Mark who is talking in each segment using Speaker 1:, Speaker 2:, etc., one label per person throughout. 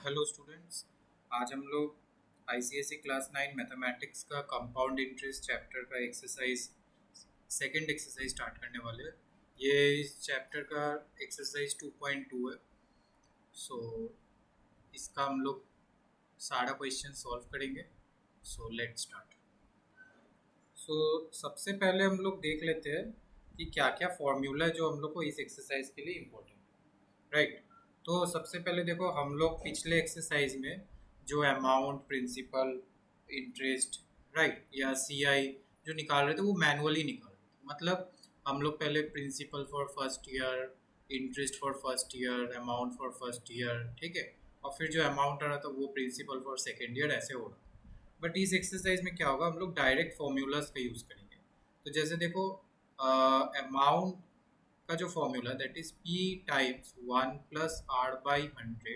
Speaker 1: Hello students. आज हम लोग आईसीएसई क्लास 9 मैथमेटिक्स का कंपाउंड इंटरेस्ट चैप्टर का एक्सरसाइज सेकंड एक्सरसाइज स्टार्ट करने वाले हैं। ये इस चैप्टर का एक्सरसाइज 2.2 है। सो इसका हम लोग सारा क्वेश्चन सॉल्व करेंगे। So let's start. सो सबसे पहले हम लोग देख लेते हैं कि क्या क्या फॉर्मूला जो हम लोग को इस एक्सरसाइज के लिए इम्पोर्टेंट है, राइट। तो सबसे पहले देखो, हम लोग पिछले एक्सरसाइज में जो अमाउंट, प्रिंसिपल, इंटरेस्ट, राइट, या सीआई जो निकाल रहे थे वो मैनुअली निकाल रहे थे। मतलब हम लोग पहले principal for first year, interest for first year, amount for first year, ठीक है, और फिर जो अमाउंट आ रहा था वो प्रिंसिपल फॉर सेकेंड ईयर, ऐसे हो रहा था। बट इस एक्सरसाइज में क्या होगा, हम लोग डायरेक्ट फॉर्मूलाज का यूज़ करेंगे। तो जैसे देखो, अमाउंट का जो formula that is P times 1 + r/100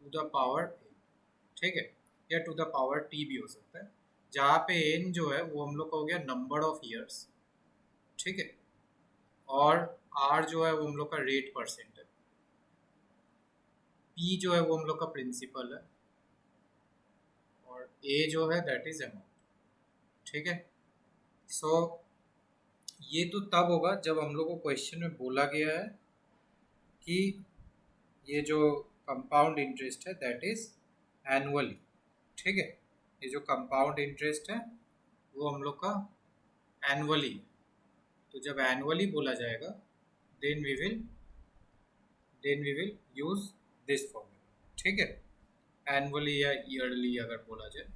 Speaker 1: to the power n, ठीक है, या टू द पावर t भी हो सकता है, जहाँ पे n जो है वो हम लोग का हो गया नंबर ऑफ ईयर्स, ठीक है, और r जो है वो हम लोग का रेट परसेंट है, p जो है वो हम लोग का प्रिंसिपल है, और a जो है दैट इज अमाउंट, ठीक है। सो ये तो तब होगा जब हम लोग को क्वेश्चन में बोला गया है कि ये जो कंपाउंड इंटरेस्ट है दैट इज एनुअली, ठीक है। ये जो कंपाउंड इंटरेस्ट है वो हम लोग का एनुअली है। तो जब एनुअली बोला जाएगा then we will use this formula, ठीक है, एनुअली या ईयरली अगर बोला जाए।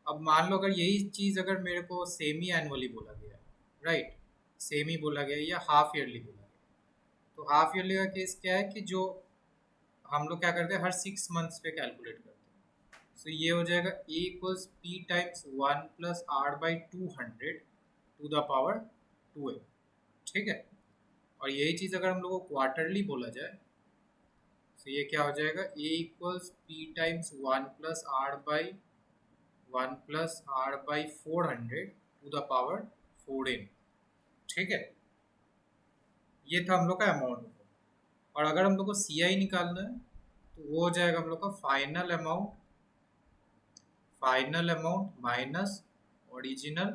Speaker 1: अब मान लो अगर यही चीज़ अगर मेरे को सेमी एनुअली बोला गया, राइट, सेमी बोला गया या हाफ ईयरली बोला गया, तो हाफ ईयरली का केस क्या है कि जो हम लोग क्या करते हैं हर 6 मंथ्स पे कैलकुलेट करते हैं। सो ये हो जाएगा A equals P times 1 + r/200 to the power 2n, ठीक है। और यही चीज़ अगर हम लोग को क्वार्टरली बोला जाए तो ये क्या हो जाएगा, A equals P times 1 + r/400 to the power 4n, ठीक है। ये था हम लोग का अमाउंट। और अगर हम लोग को सी आई निकालना है तो वो हो जाएगा हम लोग का final amount minus original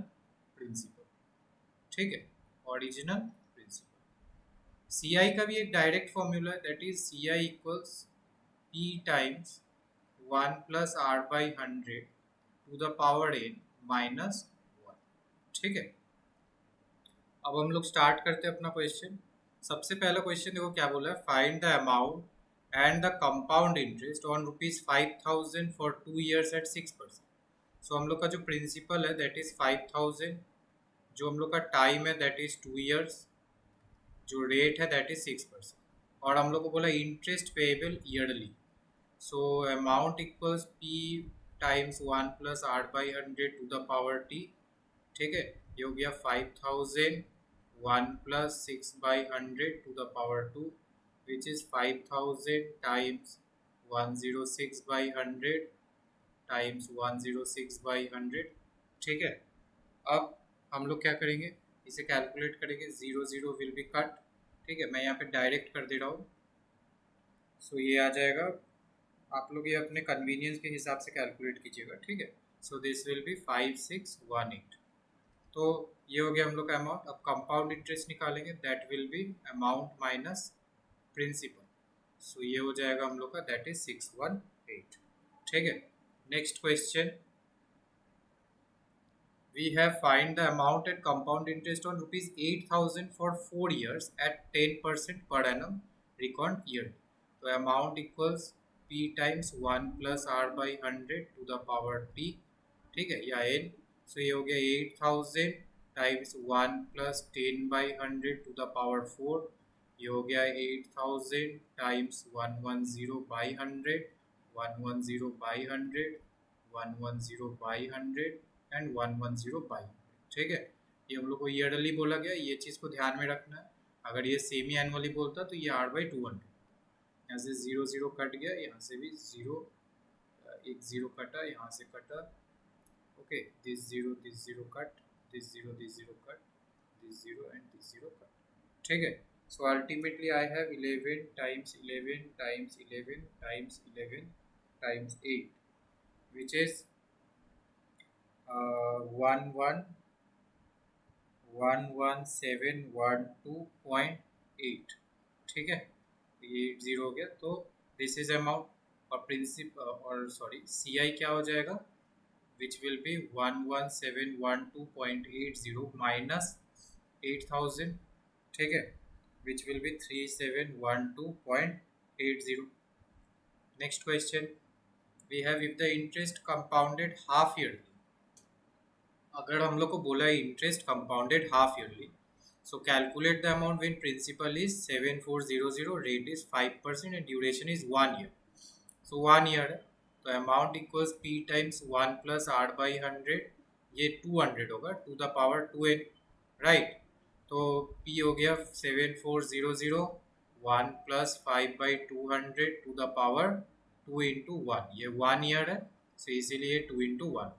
Speaker 1: principal, ठीक है, ओरिजिनल प्रिंसिपल। सी आई का भी एक डायरेक्ट फॉर्मूला है that is C I equals P times 1 + r/100 to the power n minus 1, ठीक है। अब हम लोग स्टार्ट करते हैं अपना क्वेश्चन। सबसे पहला क्वेश्चन देखो क्या बोला है, find the amount and the compound interest on ₹5,000 for 2 years at 6%। सो हम लोग का जो प्रिंसिपल है दैट इज 5,000, जो हम लोग का टाइम है दैट इज 2 years, जो रेट है दैट इज 6%, और हम लोग को बोला interest payable yearly. So amount equals P times 1 + r/100 to the power T, ठीक है। ये हो गया 5,000 1 + 6/100 to the power 2, which is 5,000 times 106/100 times 106/100, ठीक है। अब हम लोग क्या करेंगे, इसे कैलकुलेट करेंगे, zero zero will be cut, ठीक है। मैं यहाँ पे डायरेक्ट कर दे रहा हूँ। सो ये आ जाएगा, आप लोग ये अपने कन्वीनियंस के हिसाब से कैलकुलेट कीजिएगा, ठीक है। सो दिस विल बी 5618। तो ये हो गया हम लोग का अमाउंट। अब कंपाउंड इंटरेस्ट निकालेंगे that will be amount minus principal. So ये हो जाएगा हम लोग का दैट इज 618, ठीक है। Next question, we have find the amount and compound interest on ₹8,000 for 4 years at 10% per annum recurrent year. So amount equals p times 1 + r/100 to the power t, ठीक है, या n। सो ये हो गया 8,000 times 1 + 10/100 to the power 4। ये हो गया 8,000 times 110/100, 110/100, 110/100 and 110/100, ठीक है। ये हम लोग को ईयरली बोला गया, ये चीज़ को ध्यान में रखना है। अगर ये सेमी एनुअली बोलता तो ये r/200, यहाँ से जीरो जीरो कट गया, यहाँ से भी जीरो, एक जीरो कटा, यहाँ से कटा, okay, this zero cut, this zero cut, this zero and this zero cut, ठीक है। So ultimately I have 11 times 11 times 11 times 11 times 8, which is 111712.8. ठीक है, ये 8 0 हो गया, तो दिस इज अमाउंट। और प्रिंसिप और सॉरी सी आई क्या हो जाएगा, विच विल बी 11712.80 माइनस 8000, ठीक है, which will be 3712.80। Next question we have, if the interest compounded half yearly, अगर हम लोग को बोला है interest compounded half yearly, so calculate the amount when principal is 7400, rate is 5% and duration is 1 year. So 1 year है, तो amount equals P times 1 plus R by 100, ये 200 होगा, to the power 2n, right. तो P हो गया 7400, 1 plus 5/200 to the power 2 into 1, ये 1 year है, so इसीलिए 2 into 1।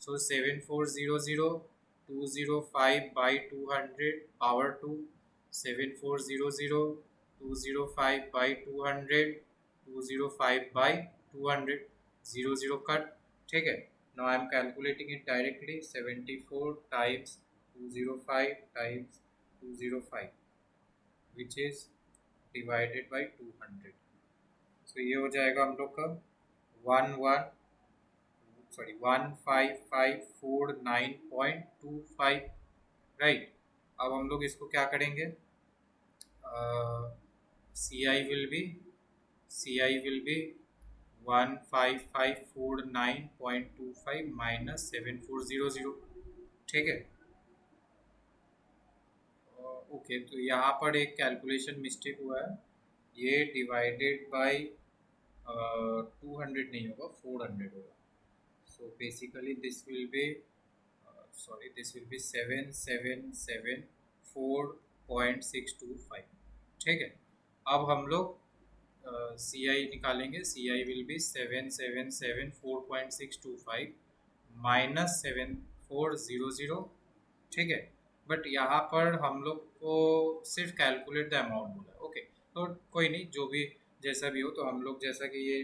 Speaker 1: So 7400 205 by 200 power 2, 7400 205 by 200 205 by 200, 0 cut, ठीक है। Now I am calculating it directly, 74 times 205 times 205, which is divided by 200। So ये हो जाएगा हम लोग का 1554.25, राइट। अब हम लोग इसको क्या करेंगे, सी आई विल बी 1554.25 माइनस 7400, ठीक है। ओके, तो यहाँ पर एक कैलकुलेशन मिस्टेक हुआ है, ये डिवाइडेड बाय 200 नहीं होगा, 400 होगा। So basically this will be 7774.625, ठीक है। अब हम लोग सी आई निकालेंगे, सी आई विल बी 7774.625 माइनस 7400, ठीक है। बट यहाँ पर हम लोग को सिर्फ कैलकुलेट द अमाउंट बोला, ओके, तो कोई नहीं, जो भी जैसा भी हो, तो हम लोग जैसा कि ये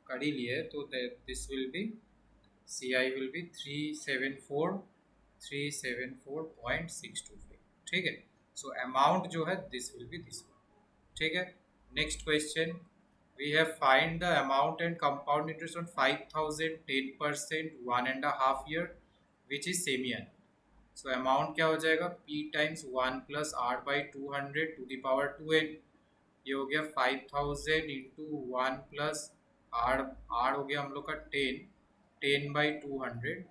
Speaker 1: कर ही लिए, तो this will be C I will be 374.625, ठीक है। सो अमाउंट जो है this will be this one, ठीक है। Next question we have find the amount and compound interest on 5000, 10%, 1.5 year, which is semi annual. So amount क्या हो जाएगा, P times 1 plus R by 200 to the power 2n, ये हो गया 5000 into 1 plus are हो गया हम लोग का 10/200,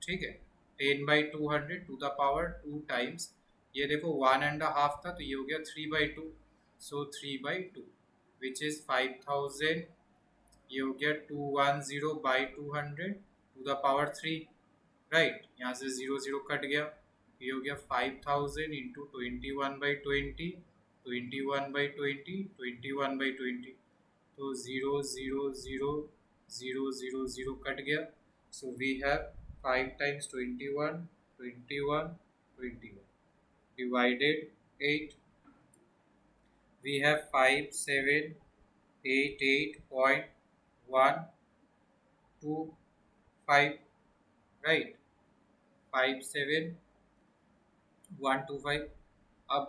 Speaker 1: ठीक है, 10/200 टू द पावर 2 टाइम्स, ये देखो 1.5 था, तो ये हो गया 3/2, सो 3/2, विच इज 5000, ये हो गया 210/200 टू द पावर 3, राइट। यहाँ से 0 कट गया, ये हो गया 5000 इंटू 21/20, 21/20, 21/20, तो 0 कट गया। So we have 5 times 21, 21, 21 divided 8. We have 5788.125, right? 57125। अब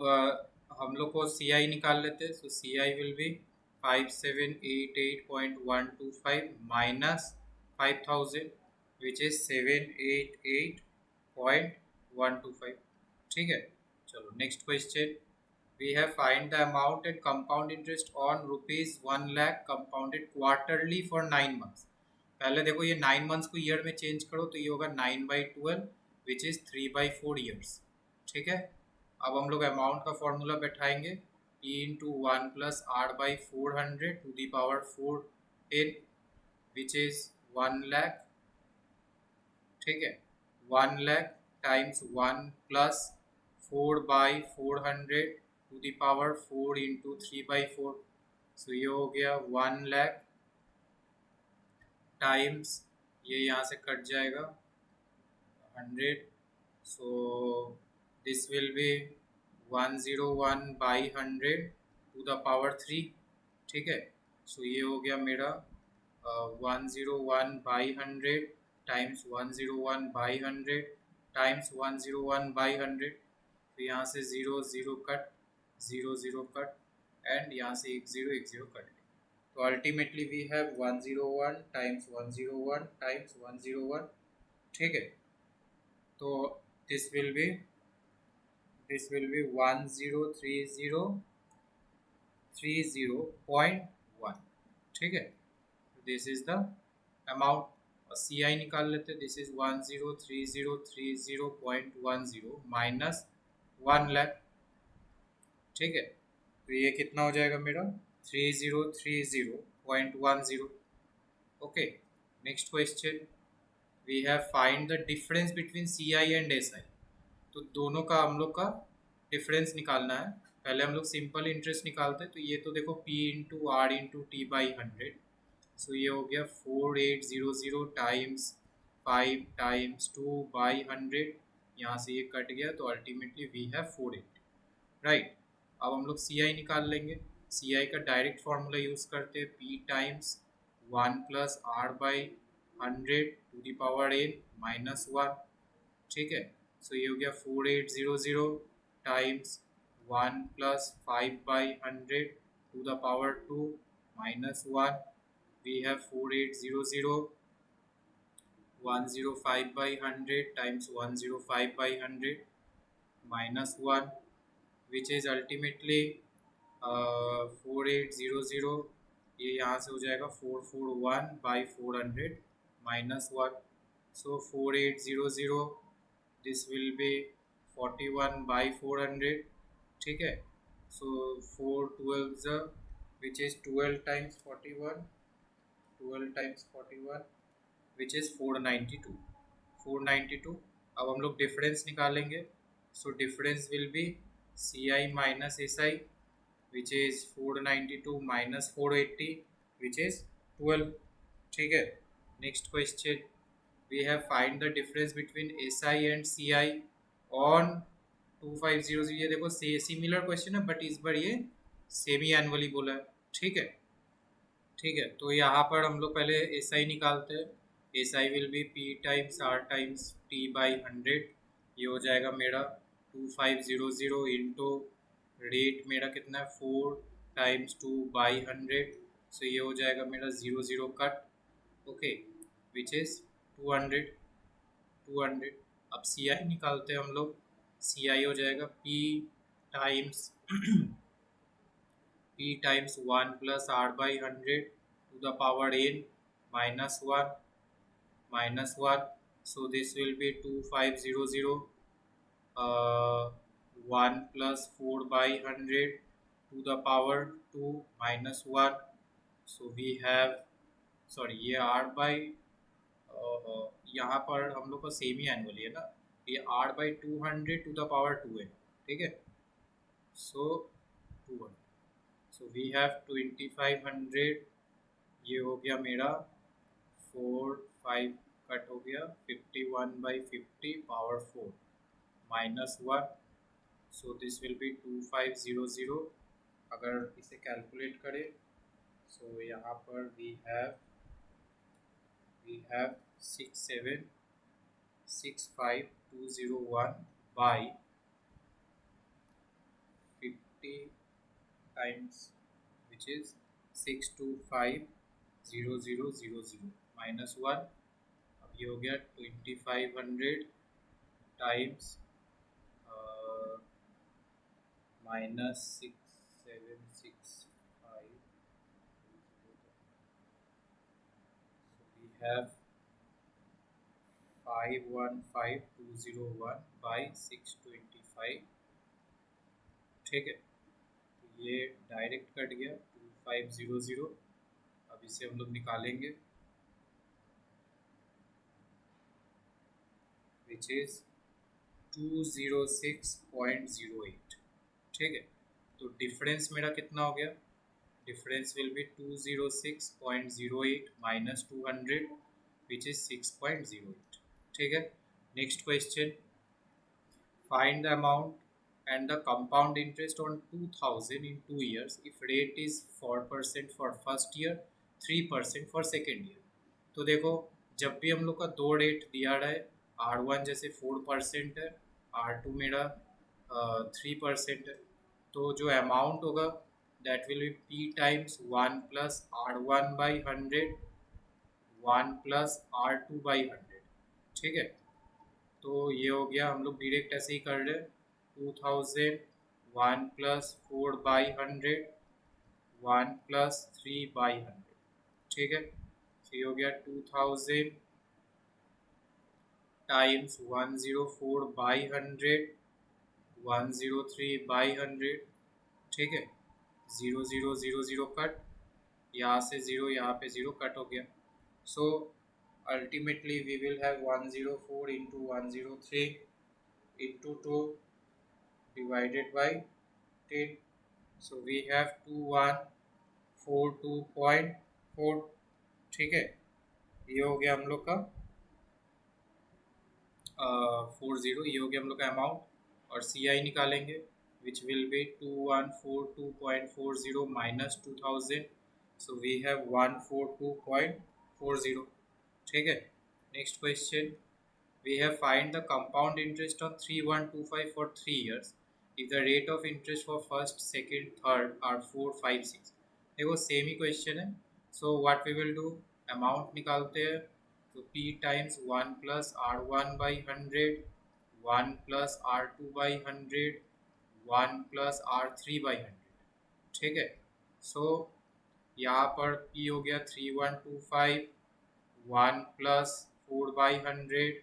Speaker 1: हम लोग को सी आई निकाल लेते हैं, so C I will be 5788.125 minus 5000, which is 788.125, ठीक है। चलो next question we have find the amount and compound interest on ₹1 lakh compounded quarterly for 9 months. पहले देखो ये 9 मंथ्स को ईयर में चेंज करो, तो ये होगा 9/12, विच इज 3/4 ईयर्स, ठीक है। अब हम लोग अमाउंट का फॉर्मूला बैठाएंगे, P into 1 plus R by 400 to the power 4n, which is 1 lakh, ठीक है। 1 lakh times 1 plus 4/400 to the power 4 into 3/4, so ये हो गया 1 लाख टाइम्स, ये यहाँ से कट जाएगा 100, so this will be 101/100 to the power 3, ठीक है। सो ये हो गया मेरा 101/100 टाइम्स 101/100 टाइम्स 101/100। तो यहाँ से 0 0 कट, 0 0 कट, एंड यहाँ से 1 0 कट। तो ultimately we have 101 times 101 times 101, ठीक है। तो दिस विल बी 1030.1, ठीक है। This is the amount. C I निकाल लेते। दिस इज 103030.10 माइनस 1 लाख, ठीक है। तो ये कितना हो जाएगा मेरा 3030.10। Okay, next question, we have find the difference between C I and S I. तो दोनों का हम लोग का डिफरेंस निकालना है। पहले हम लोग सिंपल इंटरेस्ट निकालते हैं। तो ये तो देखो P into R into T by 100। So ये हो गया 4800 टाइम्स 5 टाइम्स 2/100। यहाँ से ये कट गया तो अल्टीमेटली वी हैव 480, राइट। अब हम लोग सी आई निकाल लेंगे। सी आई का डायरेक्ट फार्मूला यूज़ करते हैं, P times 1 plus R by 100 to the power n minus 1, ठीक है। सो ये हो गया 4800 times 1 plus 5/100 to the power 2 minus 1। We have 4800 105/100 times 105/100 minus 1, which is ultimately 4800। ये यहाँ से हो जाएगा 441/400 minus 1। So 4800 this will be 41/400, ठीक है। So 4 12 which is 12 times 41, 12 times 41 which is 492, 492। अब हम लोग डिफरेंस निकालेंगे। So difference will be C I minus S I, which is 492 minus 480, which is 12, ठीक है। Next question, we have find the difference between SI and CI on 2500। ये देखो similar question है, but इस बार ये सेमी एनुअली बोला है, ठीक है। ठीक है, तो यहाँ पर हम लोग पहले SI निकालते हैं। SI will be P times R times T by 100। ये हो जाएगा मेरा 2500 इंटू रेट मेरा कितना है 4 टाइम्स 2/100। सो ये हो जाएगा मेरा 0 0 कट, ओके, विच इज़ 200 200। अब सी आई निकालते हैं हम लोग। सी आई हो जाएगा P times P times 1 plus R by 100 to the power n minus 1। So this will be 2500 1 plus 4/100 to the power 2 minus 1। So we have, sorry ये R बाई, यहाँ पर हम लोग का सेमी एनुअली है ना, ये R/200 टू द पावर 2 है, ठीक है। सो 200, सो वी हैव 2500। ये हो गया मेरा 4 5 कट हो गया 51/50 power 4 minus 1। So this will be 2500। अगर इसे कैलकुलेट करें, सो यहाँ पर we have 6765201 by 50 times which is 6250000 minus 1। अब ये हो गया 2500 times minus 6765। We have 515201 by 625, ठीक है। तो ये डायरेक्ट कट गया 2500। अब इसे हम लोग निकालेंगे, विच इज़ 206.08, ठीक है। तो डिफरेंस मेरा कितना हो गया, difference will B 206.08 minus 200 which is 6.08, ठीक है। Next question, find the amount and the compound interest on 2000 in 2 years if rate is 4% for first year, 3% for second year. तो देखो, जब भी हम लोग का दो रेट दिया रहा है, R1 जैसे 4% है, R2 मेरा 3% है, तो जो अमाउंट होगा that will B P times 1 plus R1/100 1 plus R2/100। ठीक है, तो ये हो गया, हम लोग डायरेक्ट ऐसे ही कर रहे हैं, 2000 1 प्लस 4/100 1 प्लस 3/100। ठीक है, तो ये हो गया 2000 टाइम्स 104/100 103/100। ठीक है, 0 0 0 0 कट, यहाँ से 0 यहाँ पे 0 कट हो गया। So ultimately we will have 104 into 103 into 2 divided by 10. So we have 2142.4। ठीक है, ये हो गया हम लोग का 40, ये हो गया हम लोग का अमाउंट। और CI निकालेंगे which will be 2142.40 minus 2000, so we have 142.40। ठीक है, next question, we have find the compound interest on 3125 for 3 years if the rate of interest for first, second, third are 4 5 6। देखो सेम ही question है, so what we will do, amount निकालते हैं। तो P times 1 plus R1/100 1 plus R2/100 1 plus R3/100। ठीक है, सो यहाँ पर P हो गया 3125 1 प्लस 4/100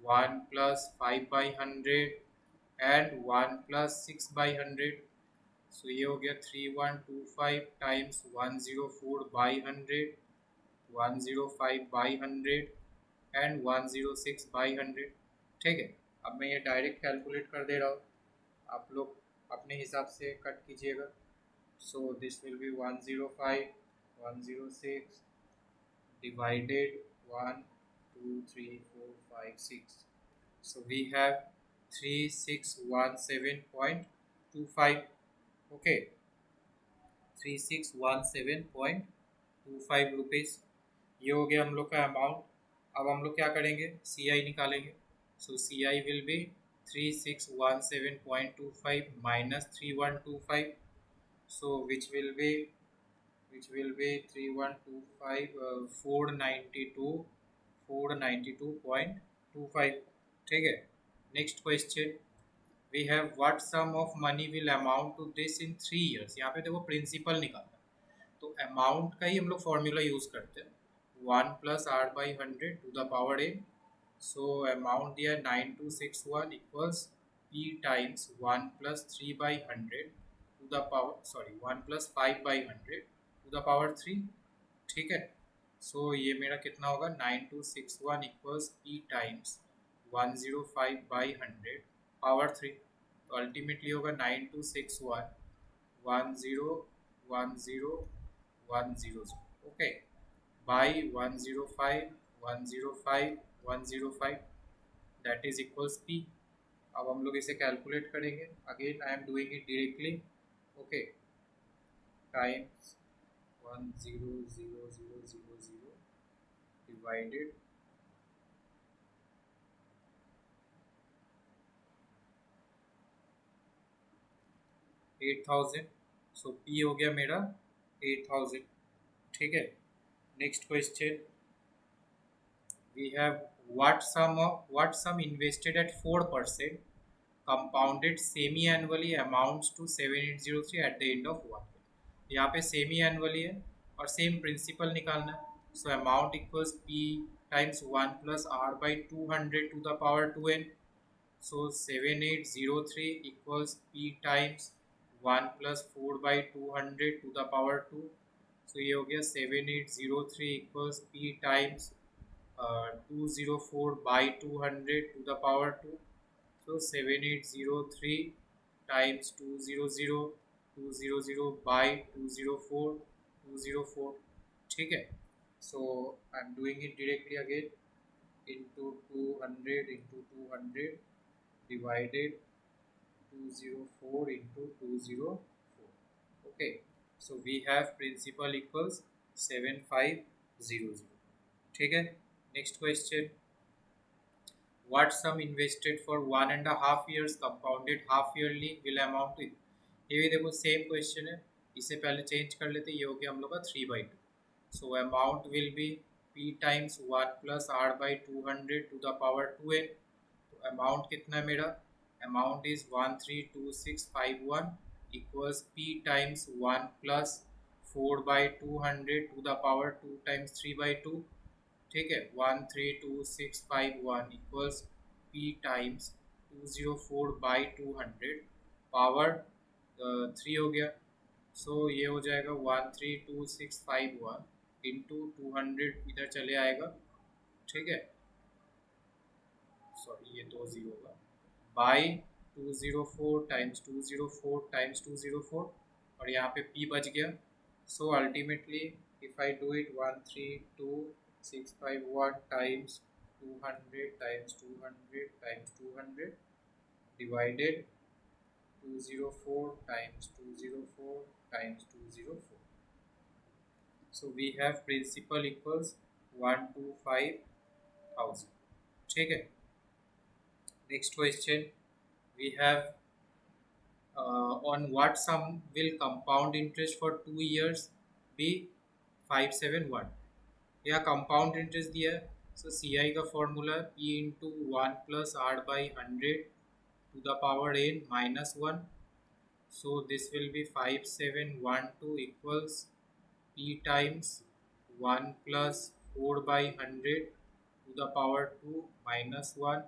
Speaker 1: 1 plus 5/100 and 1 plus 6/100। सो ये हो गया 3125 टाइम्स 104/100 105/100 एंड 106/100। ठीक है, अब मैं ये डायरेक्ट कैलकुलेट कर दे रहा हूँ, आप लोग अपने हिसाब से कट कीजिएगा। सो this will B 105 106 divided 1 2 3 4 5 6। So we have 3617.25। okay, 3617.25 rupees, ये हो गया हम लोग का अमाउंट। अब हम लोग क्या करेंगे, CI निकालेंगे। So CI will be 3617.25 minus 3125, so which will be 3125 492.25। ठीक है, next question, we have what sum of money will amount to this in 3 years। यहाँ पे देखो प्रिंसिपल निकालना, तो अमाउंट का ही हम लोग फॉर्मूला यूज़ करते हैं, 1 plus R/100 to the power n। So amount दिया 9261 equals P times 1 plus 3/100 to the power 1 plus 5/100 to the power 3। ठीक है, सो ये मेरा कितना होगा, 9261 इक्वल्स P टाइम्स 105/100 पावर 3। तो अल्टीमेटली होगा 9261 101010। Okay, by 105 that is equals P। अब हम लोग इसे कैलकुलेट करेंगे, again I am doing it directly. Okay, times 10000 divided 8000। So P हो गया मेरा 8000। ठीक है, next question, we have what sum invested at 4% compounded semi annually amounts to 7803 at the end of 1 year। यहाँ पे सेमी एनुअली है और same principal निकालना है। So amount equals P times 1 plus R/200 to the power 2n। So 7803 equals P times 1 plus 4/200 to the power 2। So ये हो गया 7803 equals P times 204/200 to the power 2। So 7803 times 200/204। ठीक है, so I'm doing it directly again, into 200 into 200 divided 204 into 204. Okay, so we have principal equals 7500. ठीक है. Next question. What sum invested for 1.5 years compounded half yearly will amount to? ये भी देखो same question है. इसे पहले change कर लेते. ये हो गया हम लोग का 3/2. So amount will be p times 1 plus r by 200 to the power 2n. तो अमाउंट कितना है मेरा? Amount is 132651 equals p times 1 plus 4/200 to the power 2 times 3/2. ठीक है. 132651 इक्वल्स p टाइम्स 204/200 पावर 3 हो गया. सो ये हो जाएगा 132651 इंटू 200 इधर चले आएगा. ठीक है. सॉरी ये 20 होगा. बाई 204 टाइम्स 204 टाइम्स 204 और यहाँ पे p बच गया. So ultimately if I do it 132651 times 200 times 200 times 200 divided 204 times 204 times 204. So we have principal equals 125,000. ठीक है. Next question we have on what sum will compound interest for 2 years be 571. या compound interest दिया है. So CI का formula P into 1 plus R by 100 to the power n minus 1. So this will be 5712 equals p times 1 plus 4 by 100 to the power 2 minus 1.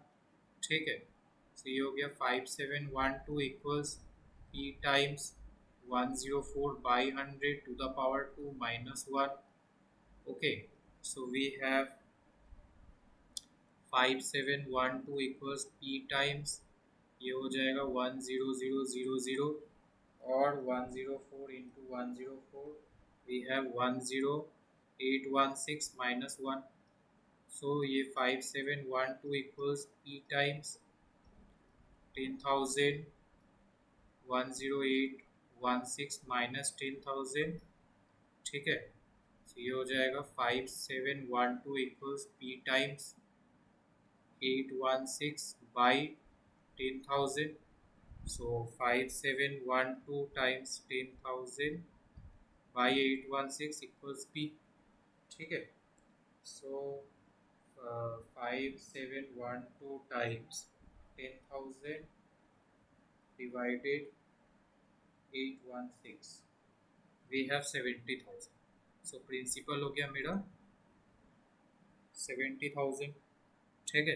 Speaker 1: ठीक है. So ये हो गया 5712 equals p times 104 by 100 to the power 2 minus 1. Okay. So we have 5712 equals p times ये हो जाएगा 10000 और 104 into 104 we have 10816 minus 1. So ये 5712 equals p times 10,000 10816 minus 10,000. ठीक है. So ये हो जाएगा 5712 equals p times 816 by 10,000. So 5712 times 10,000 by 816 equals p. ठीक है. So 5712 times 10,000 divided 816 we have 70,000. So principal हो गया मेरा 70,000. ठीक है.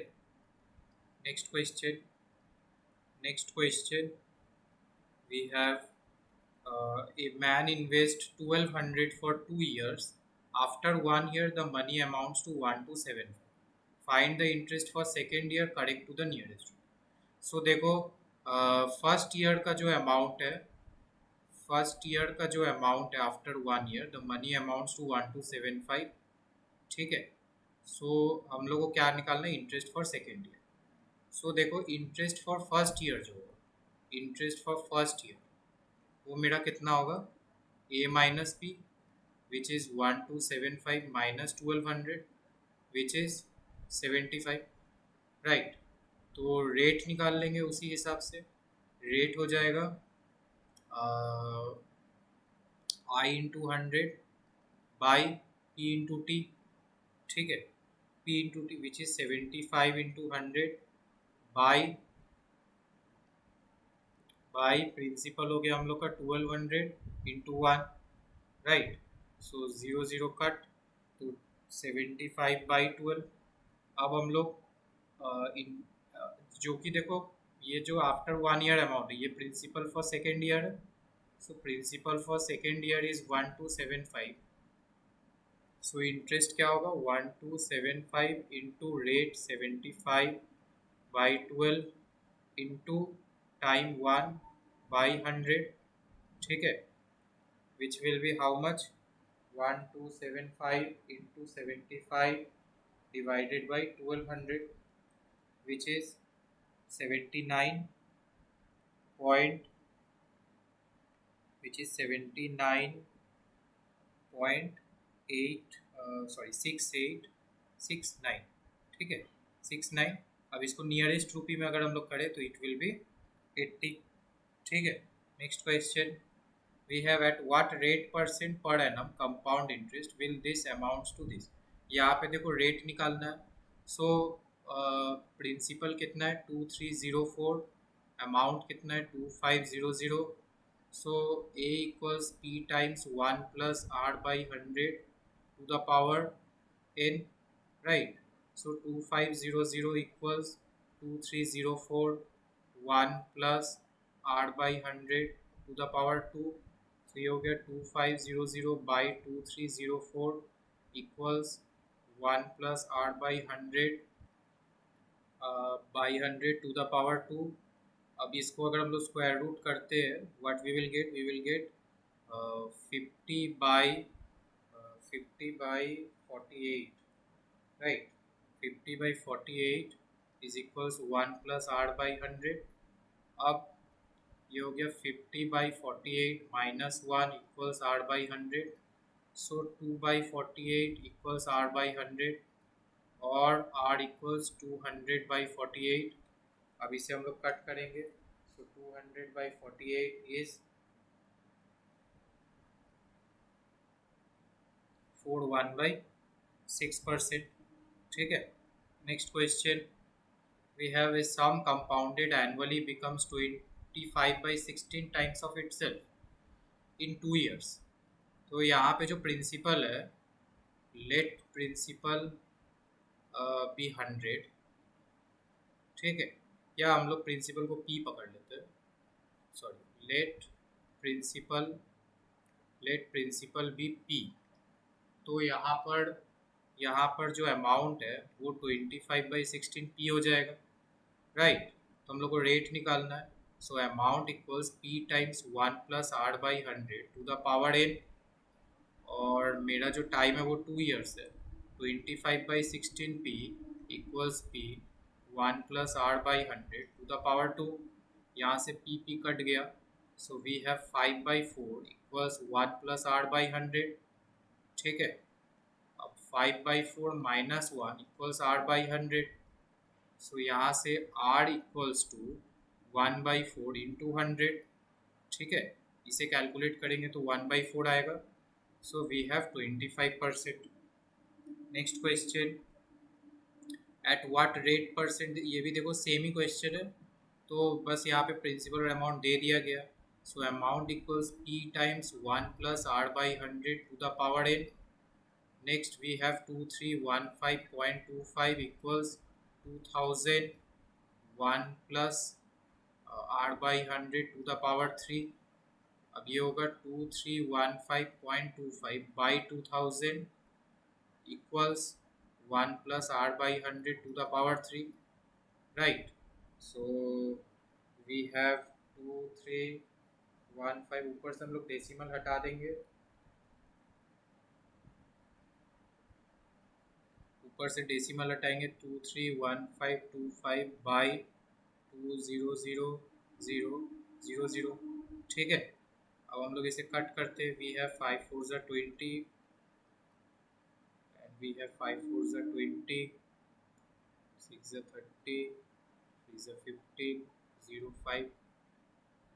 Speaker 1: Next question we have a man invest 1200 for 2 years. After 1 year the money amounts to 1275. Find the interest for second year correct to the nearest. So देखो first year का जो amount है after 1 year the money amounts to 1275. ठीक है. सो हम लोग को क्या निकालना है? Interest for second year. So देखो इंटरेस्ट फॉर फर्स्ट ईयर जो होगा, इंटरेस्ट फॉर फर्स्ट ईयर वो मेरा कितना होगा? a minus P which is 1275 minus 1200 which is 75. Right. तो रेट निकाल लेंगे उसी हिसाब से. रेट हो जाएगा I into 100 by P into T. ठीक है. P into T which is 75 into 100 by principal हो गया हम लोग का 1200 इंटू 1. राइट. सो 0 कट तो 75/12. अब हम लोग जो कि देखो ये जो आफ्टर 1 ईयर अमाउंट है ये प्रिंसिपल फॉर सेकेंड ईयर है. So principal for second year is 1275. So interest क्या होगा? 1275 इंटू रेट 75/12 इंटू टाइम 1/100. ठीक है. Which will B how much? 1275 into 75 divided by 1200 which is 79. Point which is 79.8 6869, ठीक है 69। अब इसको नियरेस्ट रूपी में अगर हम लोग करें तो इट विल बी 80, ठीक है। Next question, we have at what rate percent per annum compound interest will this amounts to this. यहाँ पे देखो रेट निकालना है। सो प्रिंसिपल कितना है 2304, अमाउंट कितना है 2500। So A equals P times 1 plus R by 100 to the power n, right? So 2500 equals 2304 1 plus r by 100 to the power 2. So you get 2500 by 2304 equals 1 plus r by 100 by 100 to the power 2. अब इसको अगर हम लोग square root करते हैं what we will get 50 by 48, right? 50 by 48 is equals 1 plus r by 100। अब ये हो गया 50 by 48 minus 1 equals r by 100। So 2 by 48 equals r by 100 और r equals 200 by 48। अब इसे हम लोग कट करेंगे। सो 200 by 48 is 41/6%, ठीक है। Next question, we have a sum compounded annually becomes 25/16 times of itself in 2 years। तो यहाँ पे जो प्रिंसिपल है, लेट प्रिंसिपल बी 100, ठीक है। या हम लोग प्रिंसिपल को पी पकड़ लेते हैं, sorry let principal be P. तो यहाँ पर जो अमाउंट है वो 25/16 पी हो जाएगा, राइट। तो हम लोग को रेट निकालना है। So amount equals P times 1 plus R by 100 to the power n, और मेरा जो टाइम है वो 2 years है। 25/16 P equals P 1 plus R by 100 to the power 2। यहाँ से पी कट गया। So we have 5/4 equals 1 plus R by 100, ठीक है। अब 5/4 माइनस 1 इक्वल्स आर बाई 100। सो यहाँ से r इक्वल्स टू 1/4 इंटू 100, ठीक है। इसे कैलकुलेट करेंगे तो 1/4 आएगा। So we have 25%। Next question, at what rate percent, ये भी देखो सेम ही क्वेश्चन है, तो बस यहाँ पे प्रिंसिपल और अमाउंट दे दिया गया। So amount equals P times 1 plus R by 100 to the power n। Next we have 2315.25 equals 2000 1 plus R by 100 to the power 3। अब ये होगा 2315.25 by 2000 equals 1 plus R by 100 to the power 3, right. So we have 2315, ऊपर से हम लोग decimal हटा देंगे, ऊपर से डेसिमल हटाएंगे 231525 बाई 200000, ठीक है। अब हम लोग इसे कट करते हैं। We have 5 4 20 and we have 5 4 20, 6 30, 3 15, 0 5,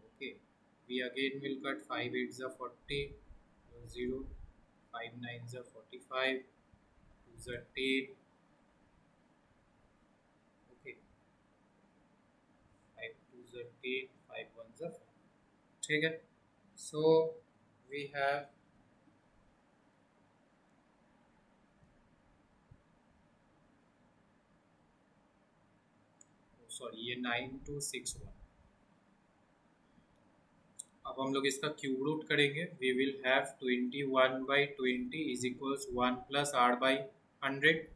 Speaker 1: okay। We again will cut 5 8 40, 0, 5 9 45, 2 10, okay, 5 2 10, 5 1 4, ठीक है। So we have ये 9261। अब हम लोग इसका क्यूब रूट करेंगे। We will have 21/20 is equals 1 plus R by 100।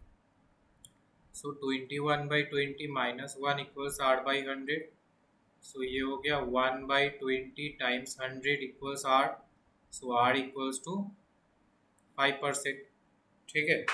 Speaker 1: So 21/20 minus 1 equals R by 100। So ये हो गया 1/20 times 100 equals R. So R equals to 5%, ठीक है।